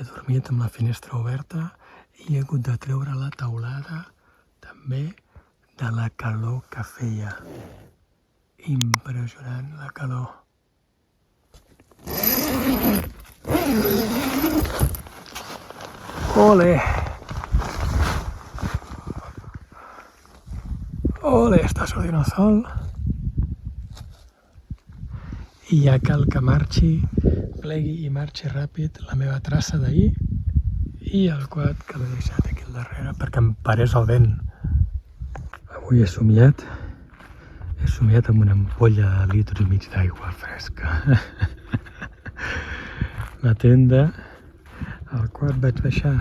he dormit amb la finestra oberta i he hagut de treure la teulada també de la calor que feia. Impressionant la calor. Ole! Ole, està sortint el sol. I ja cal que marxi, plegui i marxi ràpid la meva traça d'ahir i el quad que l'he deixat aquí al darrere perquè em parés el vent. Avui he somiat amb una ampolla de litro i mig d'aigua fresca. La tenda, el quad vaig baixar,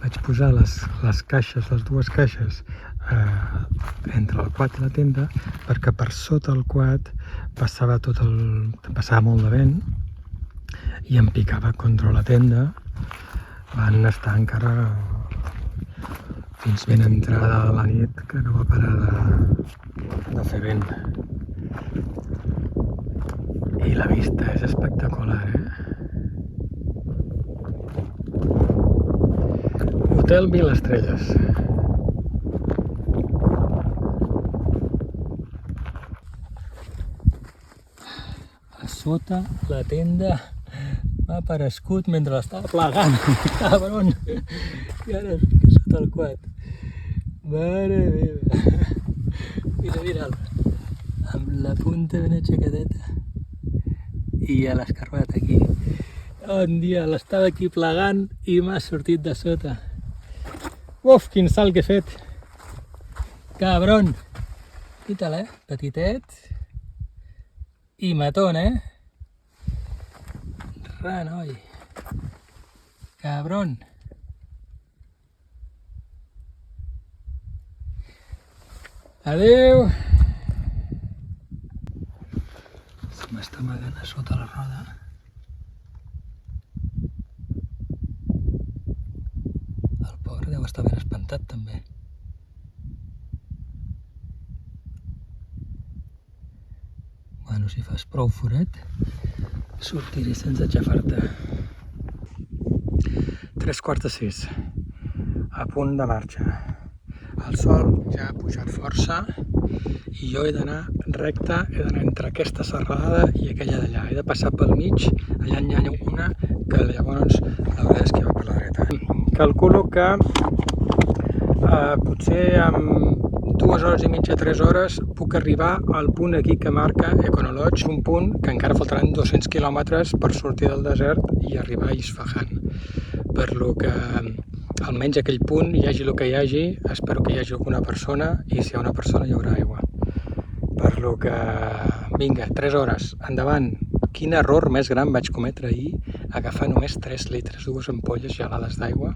vaig posar les caixes, les dues caixes, entre el quad i la tenda, perquè per sota el quad passava molt de vent i em picava contra la tenda. Van estar encara fins ben entrada a la nit que no va parar de fer vent. I la vista és espectacular, Hotel 1000 estrelles. A sota la tenda m'ha aparegut mentre l'estava plegant, cabron! I ara es fica sota el quad. Mare meva! Mira'l, amb la punta ben aixecadeta i a l'escarbat aquí. Un dia l'estava aquí plegant i m'ha sortit de sota. Uf, quin salt que he fet! Cabron! Mira-te'l, petitet i matón, Renoi! Cabron! Adeu! Se m'està amagant a sota la roda. El pobre deu estar ben espantat també. Bueno, si fas prou forat, sortiré sense aixafar-te. 5:45, a punt de marxa. El sol ja ha pujat força i jo he d'anar recte, he d'anar entre aquesta serralada i aquella d'allà. He de passar pel mig, allà n'hi ha una que llavors l'hauré d'esquivar per la dreta. Calculo que potser amb 2 hores i mitja, 3 hores, puc arribar al punt aquí que marca Econolodge, un punt que encara faltaran 200 quilòmetres per sortir del desert i arribar a Isfahan. Per lo que almenys aquell punt, hi hagi el que hi hagi, espero que hi hagi alguna persona i si hi ha una persona hi haurà aigua. Per lo que, vinga, 3 hores, endavant. Quin error més gran vaig cometre ahir, agafar només 3 litres, 2 ampolles gelades d'aigua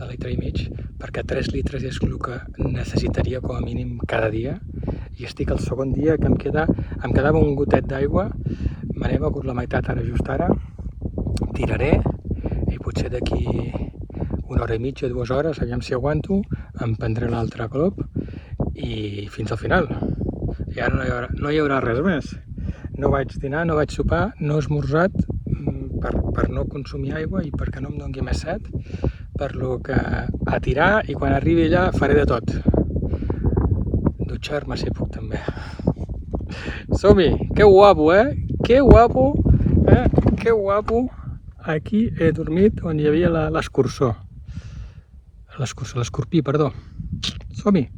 de litre i mig, perquè 3 litres és el que necessitaria com a mínim cada dia, i estic el segon dia que em quedava un gotet d'aigua, me n'he begut la meitat ara just ara, tiraré i potser d'aquí 1 hora i mitja, 2 hores, aviam si aguanto, em prendré l'altre clop i fins al final. I ara no hi haurà res més. No vaig dinar, no vaig sopar, no he esmorzat per no consumir aigua i perquè no em doni més set, per lo que a tirar i quan arribi allà faré de tot. Dutxar-me si puc també. Som-hi! Que guapo, Que guapo, Que guapo. Aquí he dormit on hi havia l'escurçó. L'escorpí, perdó. Som-hi!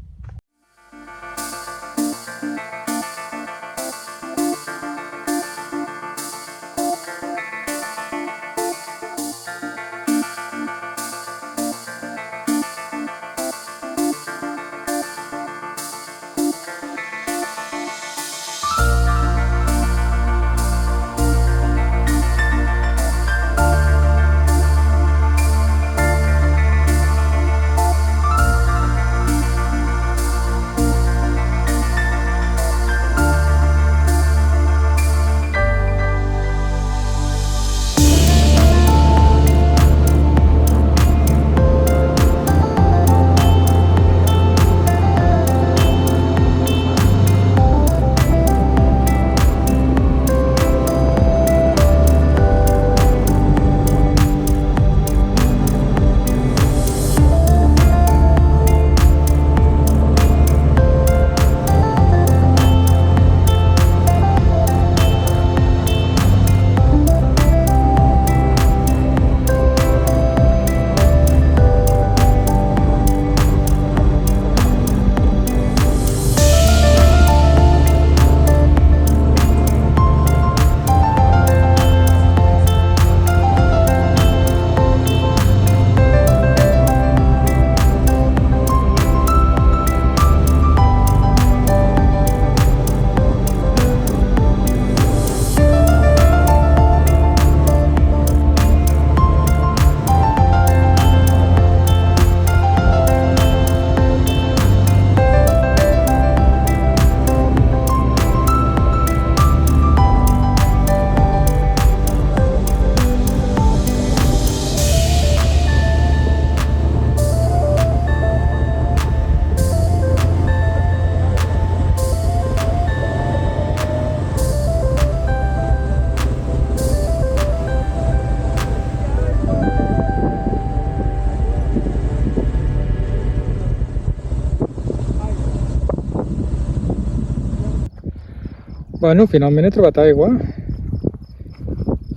Bueno, finalment he trobat aigua.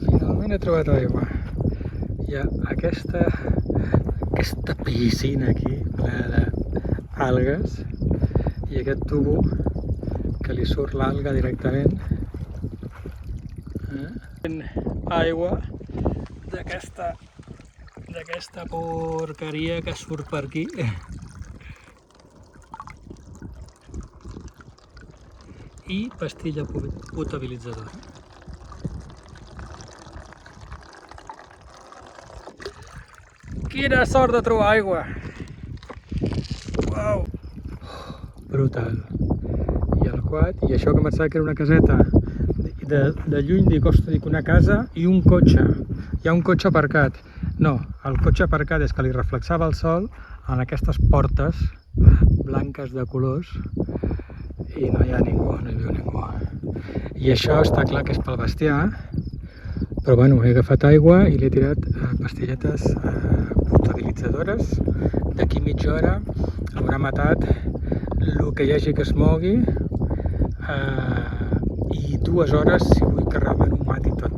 Finalment he trobat aigua. Hi ha aquesta piscina aquí, plena d'algues, i aquest tubo que li surt l'alga directament. Aigua d'aquesta porqueria que surt per aquí. I pastilla potabilitzadora. Quina sort de trobar aigua! Uau! Brutal. I el quad, i això que em pensava que era una caseta, de lluny dic, ostres, dic una casa i un cotxe. Hi ha un cotxe aparcat. No, el cotxe aparcat és que li reflexava el sol en aquestes portes blanques de colors i no hi ha ningú, no hi viu ningú. I això està clar que és pel bestiar, però bueno, he agafat aigua i li he tirat pastilletes potabilitzadores. D'aquí mitja hora haurà matat el que hi hagi que es mogui i 2 hores si vull que realment ho mati tot.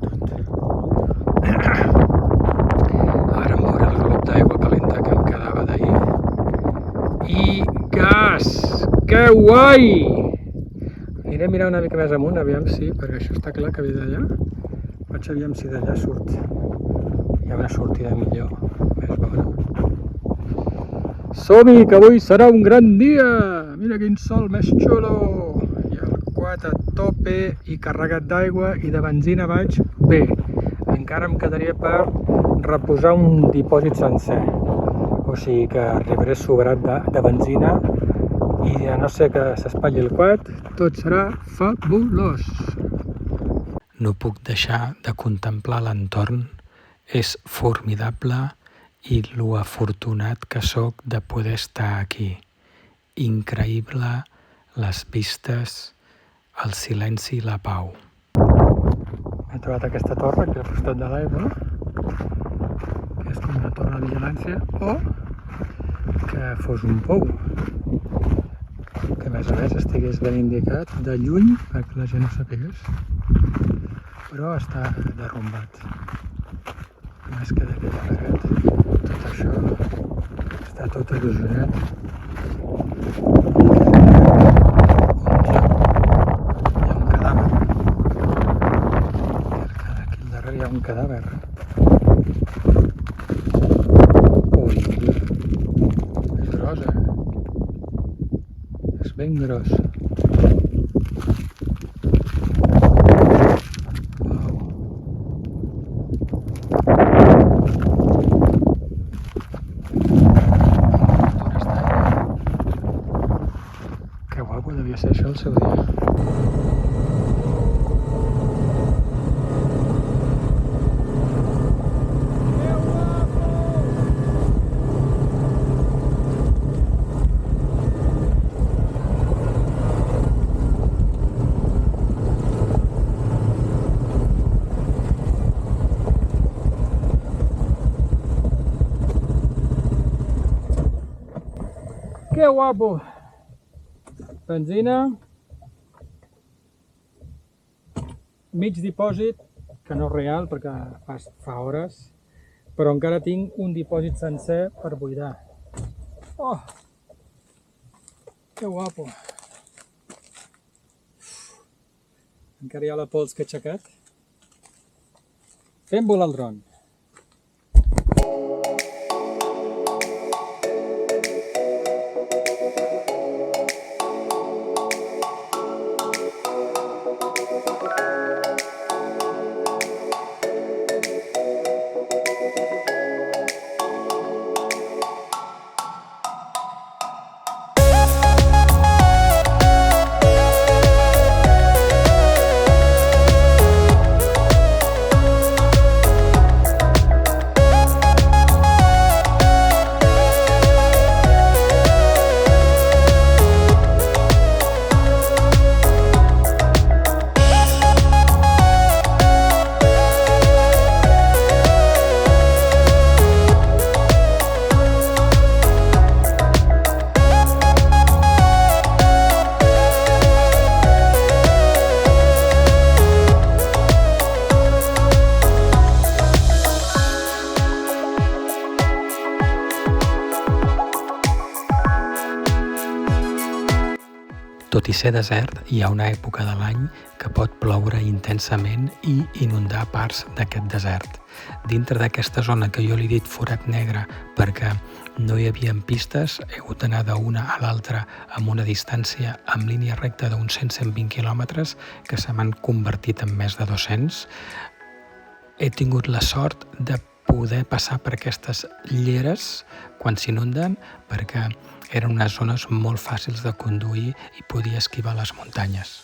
Ara em veuré el glop d'aigua calenta que em quedava d'ahir. I gas! Que guai! Aniré a mirar una mica més amunt, aviam si, perquè això està clar que ve d'allà. Vaig aviam si d'allà surt. Hi ha una sortida millor, més bona. Som-hi, que avui serà un gran dia! Mira quin sol més xulo! I el quad a tope i carregat d'aigua i de benzina vaig bé. Encara em quedaria per reposar un dipòsit sencer. O sigui que arribaré sobrat de benzina i a no ser que s'espatlli el quad, tot serà fabulós. No puc deixar de contemplar l'entorn. És formidable i lo afortunat que sóc de poder estar aquí. Increïble les vistes, el silenci i la pau. He trobat aquesta torre aquí al costat de l'aigua, que és com una torre de vigilància, o que fos un pou, que a més estigués ben indicat de lluny perquè la gent ho sapigués, però està derrumbat. Només queda aquell paret. Tot això està tot erosionat. Hi ha un cadàver. Aquí al darrere hi ha un cadàver. Ui, és gros, És ben gros. Que guapo devia ser això el seu dia. Que guapo! Benzina, mig dipòsit, que no és real perquè fa hores, però encara tinc un dipòsit sencer per buidar. Oh! Que guapo! Encara hi ha la pols que he aixecat. Fem volar el dron. tot i ser desert, hi ha una època de l'any que pot ploure intensament i inundar parts d'aquest desert. Dintre d'aquesta zona que jo li he dit forat negre perquè no hi havia pistes, he hagut d'anar d'una a l'altra amb una distància en línia recta d'uns 100-120 quilòmetres que se m'han convertit en més de 200. He tingut la sort de poder passar per aquestes lleres quan s'inunden perquè eren unes zones molt fàcils de conduir i podia esquivar les muntanyes.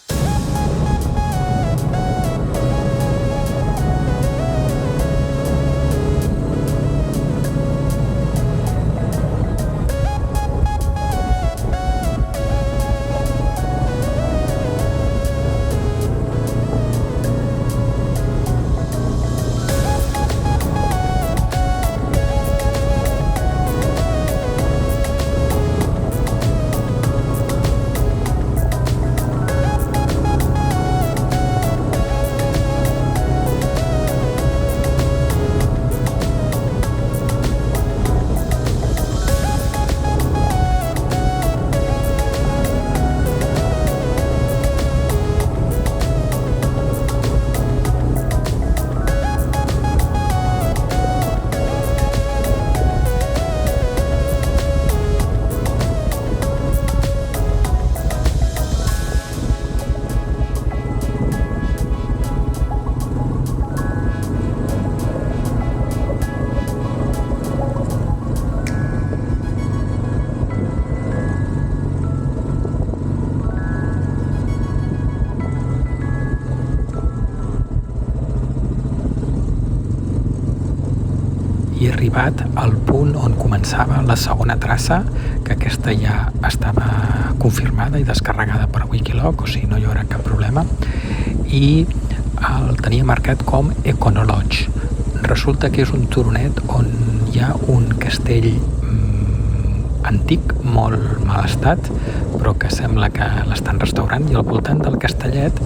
I he arribat al punt on començava la segona traça, que aquesta ja estava confirmada i descarregada per Wikiloc, o sigui, no hi haurà cap problema, i el tenia marcat com Econolodge. Resulta que és un turonet on hi ha un castell antic, molt mal estat, però que sembla que l'estan restaurant, i al voltant del castellet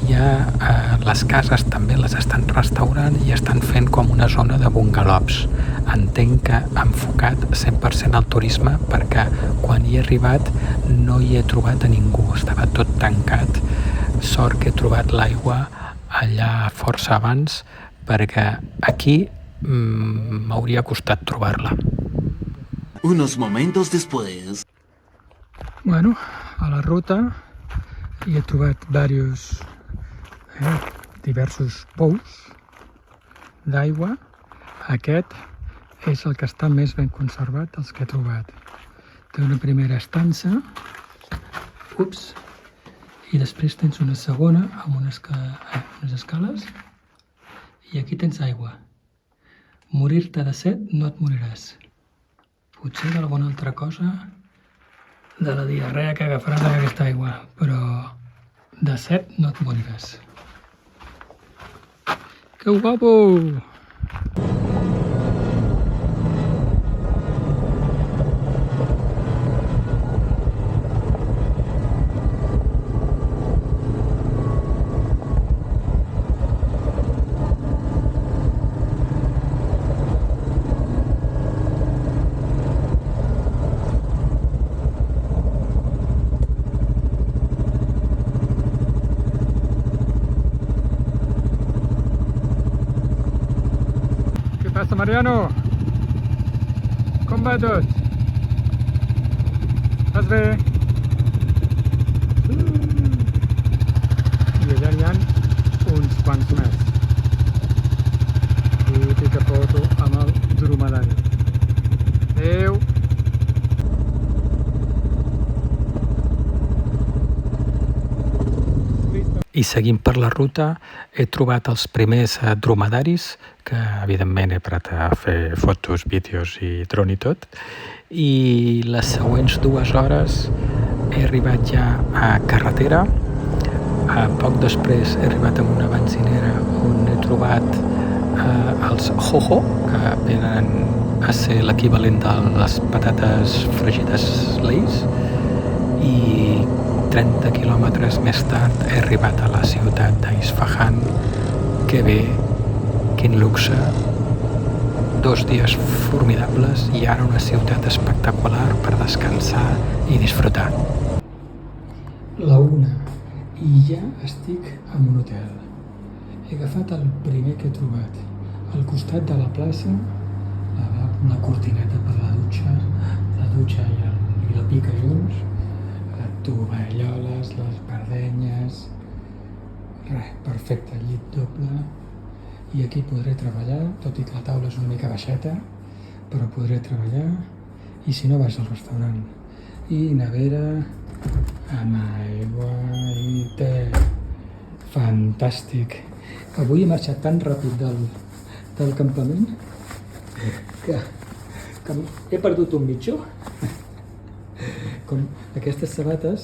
hi ha les cases també les estan restaurant i estan fent com una zona de bungalows. Entenc que enfocat 100% al turisme perquè quan hi he arribat no hi he trobat a ningú, estava tot tancat. Sort que he trobat l'aigua allà força abans perquè aquí m'hauria costat trobar-la. Unos momentos después. Bueno, a la ruta hi he trobat diversos pous d'aigua. Aquest és el que està més ben conservat dels que he trobat. Té una primera estança, i després tens una segona amb unes escales, i aquí tens aigua. Morir-te de set no et moriràs. Potser d'alguna altra cosa, de la diarrea que agafaràs amb aquesta aigua, però de set no et moriràs. ¡Qué guapo! Passa, Mariano? Com va tot? Estàs bé? I allà n'hi ha uns quants més. Típica foto amb el dromedari. Adéu! I seguint per la ruta he trobat els primers dromedaris, que evidentment he parat a fer fotos, vídeos i dron i tot. I les següents 2 hores he arribat ja a carretera. Poc després he arribat a una benzinera on he trobat els Jojo, que venen a ser l'equivalent de les patates fregides Lay's, i 30 quilòmetres més tard he arribat a la ciutat d'Isfahan. Que bé, quin luxe, 2 dies formidables i ara una ciutat espectacular per descansar i disfrutar. la 1 i ja estic en un hotel. He agafat el primer que he trobat. Al costat de la plaça, una cortineta per la dutxa i la pica junts, tovalloles, les bardenyes, res, perfecte, llit doble, i aquí podré treballar, tot i que la taula és una mica baixeta, però podré treballar, i si no vaig al restaurant. I nevera, amb aigua i te. Fantàstic. Avui he marxat tan ràpid del campament que he perdut un mitjó. Com aquestes sabates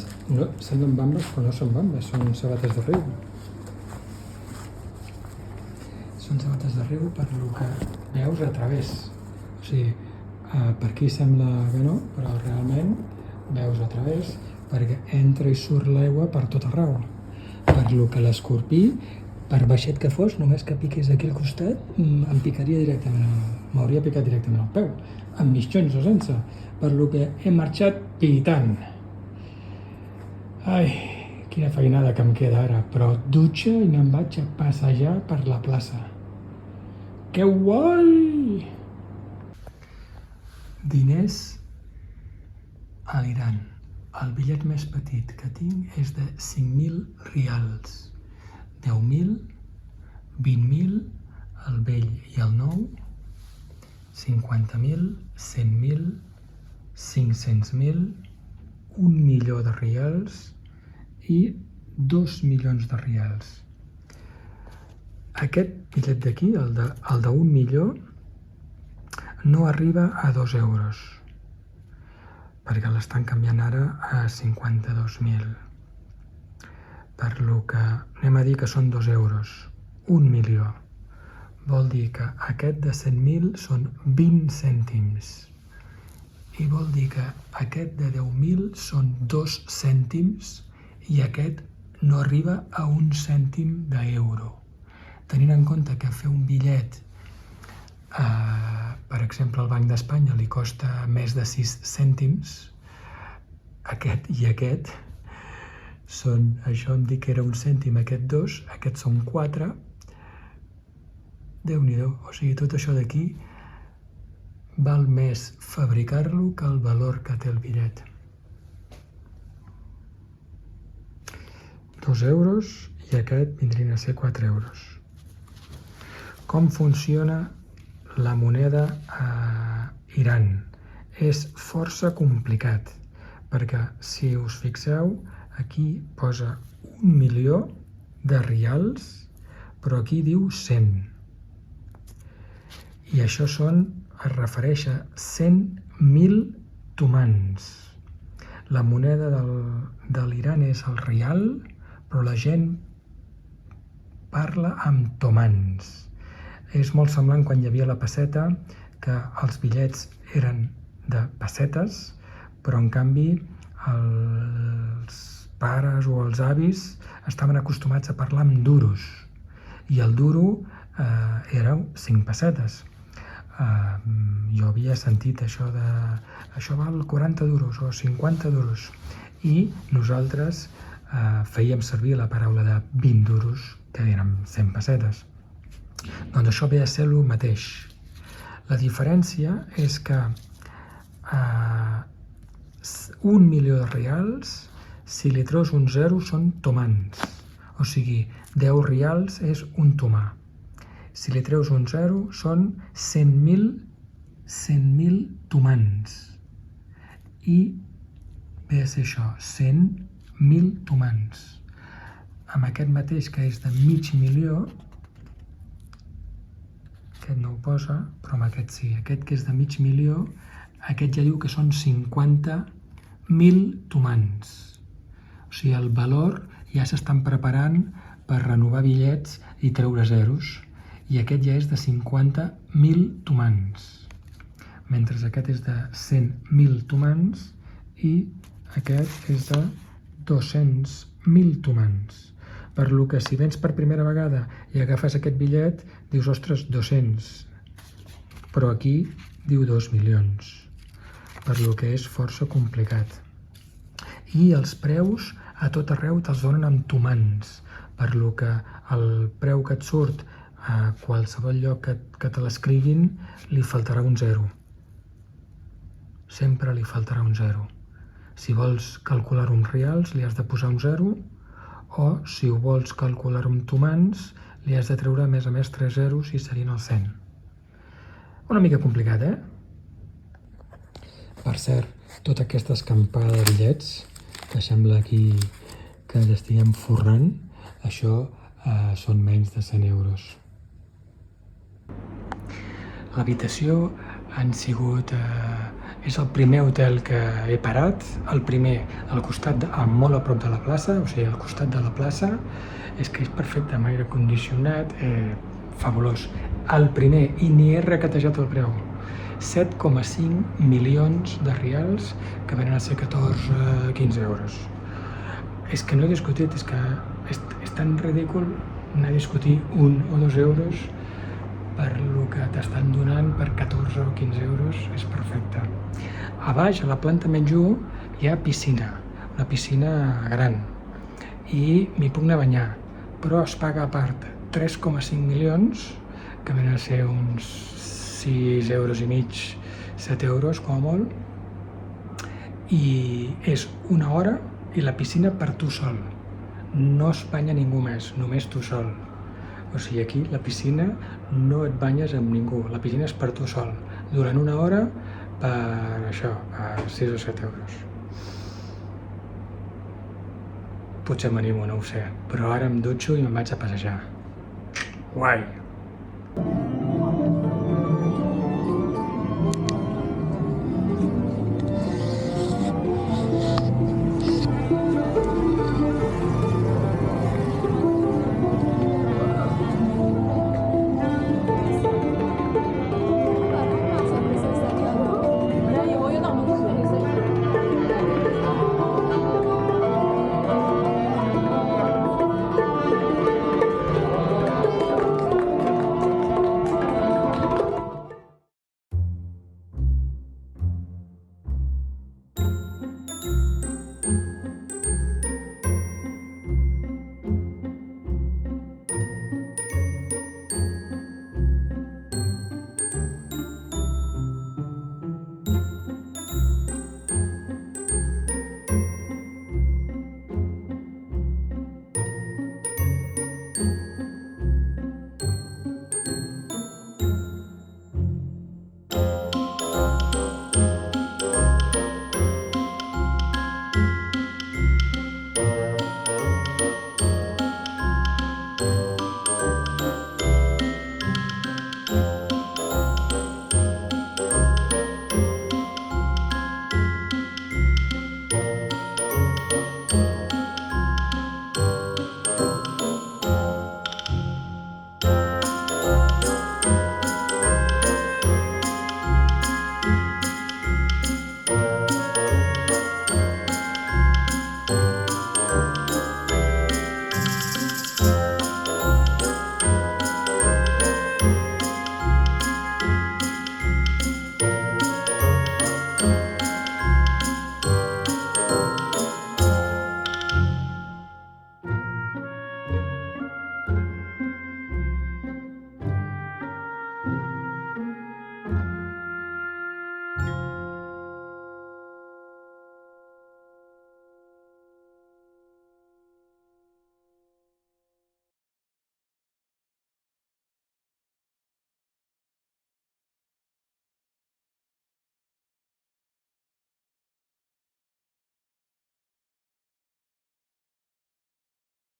semblen bambes, però no són bambes, són sabates de riu. Són sabates de riu per lo que veus a través. O sigui, per aquí sembla que no, però realment veus a través perquè entra i surt l'aigua per tot arreu. Per lo que l'escorpí, per baixet que fos, només que piqués aquí al costat, m'hauria picat directament al peu, amb mitjons o sense, per lo que he marxat pitant. Ai, quina feinada que em queda ara, però dutxa i me'n vaig a passejar per la plaça. Que guai! Diners a l'Iran. El bitllet més petit que tinc és de 5.000 rials. 10.000, 20.000, el vell i el nou, 50.000, 100.000, 500.000, 1 milió de rials i 2 milions de rials. Aquest bitllet d'aquí, el de 1 milió, no arriba a 2 euros, perquè l'estan canviant ara a 52.000. Per lo que anem a dir que són 2 euros, 1 milió. Vol dir que aquest de 100.000 són 20 cèntims. I vol dir que aquest de 10.000 són 2 cèntims i aquest no arriba a 1 cèntim d'euro. Tenint en compte que fer un bitllet, per exemple, al Banc d'Espanya li costa més de 6 cèntims, aquest i aquest són, això em dic que era 1 cèntim, aquest 2, aquests són 4, Déu-n'hi-do, o sigui, tot això d'aquí val més fabricar-lo que el valor que té el bitllet. 2 euros i aquest vindrien a ser 4 euros. Com funciona la moneda a Iran? És força complicat, perquè si us fixeu, aquí posa 1 milió de rials, però aquí diu 100. I això es refereix a 100.000 tomans. La moneda de l'Iran és el rial, però la gent parla amb tomans. És molt semblant quan hi havia la pesseta, que els bitllets eren de pessetes, però en canvi els pares o els avis estaven acostumats a parlar amb duros, i el duro era 5 pessetes. Jo havia sentit això val 40 duros o 50 duros, i nosaltres fèiem servir la paraula de 20 duros, que eren 100 pessetes. Doncs això ve a ser el mateix. La diferència és que 1 milió de rials, si li treus un 0 són tomans, o sigui, 10 rials és un tomà. Si li treus un 0 són 100.000 tomans. I ve a ser això, 100.000 tomans. Amb aquest mateix, que és de mig milió, aquest no ho posa, però amb aquest sí. Aquest que és de mig milió, aquest ja diu que són 50.000 tomans. O sigui, el valor ja s'estan preparant per renovar bitllets i treure zeros. I aquest ja és de 50.000 tomans. Mentre aquest és de 100.000 tomans i aquest és de 200.000 tomans. Per lo que si vens per primera vegada i agafes aquest bitllet, dius, ostres, 200. Però aquí diu 2 milions. Per lo que és força complicat. I els preus a tot arreu te'ls donen amb tomans, per lo que el preu que et surt a qualsevol lloc que te l'escriguin li faltarà un 0. Sempre li faltarà un 0. Si vols calcular-ho en reals, li has de posar un 0, o si ho vols calcular-ho en tomans, li has de treure a més 3 zeros i serien el 100. Una mica complicat, eh? Per cert, tota aquesta escampada de bitllets, que sembla aquí que ens estiguem forrant, això són menys de 100 euros. L'habitació han sigut... és el primer hotel que he parat, el primer al costat, molt a prop de la plaça, o sigui, al costat de la plaça, és que és perfecte, amb aire condicionat, fabulós. El primer, i ni he regatejat el preu, 7,5 milions de reals, que venen a ser 14-15 euros. És que no he discutit, és que és tan ridícul anar a discutir 1 o 2 euros per lo que t'estan donant per 14 o 15 euros, és perfecte. A baix, a la planta menys 1, hi ha piscina, una piscina gran, i m'hi puc anar a banyar, però es paga a part 3,5 milions, que venen a ser uns 6 euros i mig, 7 euros com a molt, i és una hora i la piscina per tu sol. No es banya ningú més, només tu sol. O sigui, aquí la piscina no et banyes amb ningú, la piscina és per tu sol, durant una hora per això, per 6 o 7 euros. Potser m'animo, no ho sé, però ara em dutxo i me'n vaig a passejar. Guai!